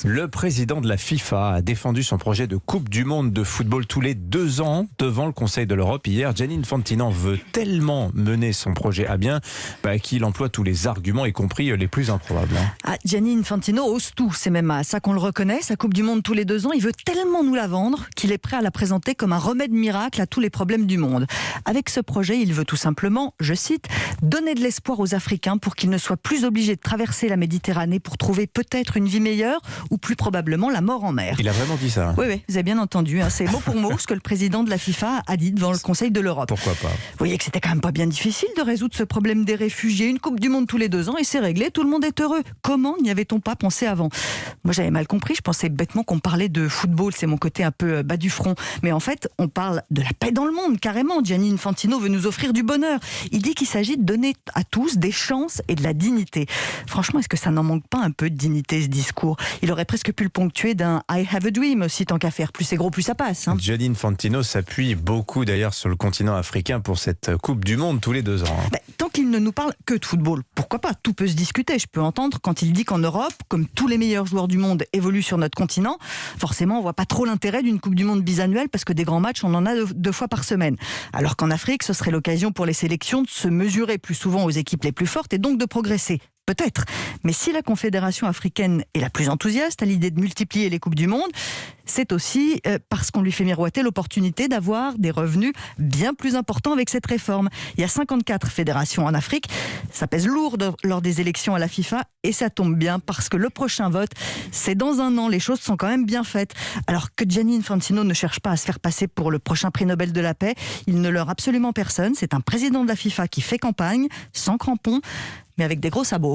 Le président de la FIFA a défendu son projet de Coupe du Monde de football tous les 2 ans devant le Conseil de l'Europe hier. Gianni Infantino veut tellement mener son projet à bien qu'il emploie tous les arguments, y compris les plus improbables. Gianni Infantino ose tout, c'est même à ça qu'on le reconnaît. Sa Coupe du Monde tous les 2 ans, il veut tellement nous la vendre qu'il est prêt à la présenter comme un remède miracle à tous les problèmes du monde. Avec ce projet, il veut tout simplement, je cite, donner de l'espoir aux Africains pour qu'ils ne soient plus obligés de traverser la Méditerranée pour trouver peut-être une vie meilleure ou plus probablement la mort en mer. Il a vraiment dit ça. Oui, vous avez bien entendu. C'est mot pour mot ce que le président de la FIFA a dit devant le Conseil de l'Europe. Pourquoi pas ? Vous voyez que c'était quand même pas bien difficile de résoudre ce problème des réfugiés. Une Coupe du Monde tous les 2 ans et c'est réglé, tout le monde est heureux. Comment n'y avait-on pas pensé avant ? Moi j'avais mal compris, je pensais bêtement qu'on parlait de football, c'est mon côté un peu bas du front. Mais en fait, on parle de la paix dans le monde, carrément. Gianni Infantino veut nous offrir du bonheur. Il dit qu'il s'agit de donner à tous des chances et de la dignité. Franchement, est-ce que ça n'en manque pas un peu de dignité ce discours ? Il aurait presque pu le ponctuer d'un I have a dream aussi, tant qu'à faire. Plus c'est gros, plus ça passe. Gianni Infantino s'appuie beaucoup d'ailleurs sur le continent africain pour cette Coupe du Monde tous les 2 ans. Tant qu'il ne nous parle que de football, pourquoi pas ? Tout peut se discuter. Je peux entendre quand il dit qu'en Europe, comme tous les meilleurs joueurs du monde évoluent sur notre continent, forcément on voit pas trop l'intérêt d'une Coupe du Monde bisannuelle parce que des grands matchs on en a 2 fois par semaine. Alors qu'en Afrique, ce serait l'occasion pour les sélections de se mesurer plus souvent aux équipes les plus fortes et donc de progresser. Peut-être. Mais si la Confédération africaine est la plus enthousiaste à l'idée de multiplier les Coupes du Monde, c'est aussi parce qu'on lui fait miroiter l'opportunité d'avoir des revenus bien plus importants avec cette réforme. Il y a 54 fédérations en Afrique. Ça pèse lourd lors des élections à la FIFA et ça tombe bien parce que le prochain vote, c'est dans 1 an. Les choses sont quand même bien faites. Alors que Gianni Infantino ne cherche pas à se faire passer pour le prochain prix Nobel de la paix, il ne leurre absolument personne. C'est un président de la FIFA qui fait campagne, sans crampons, mais avec des gros sabots.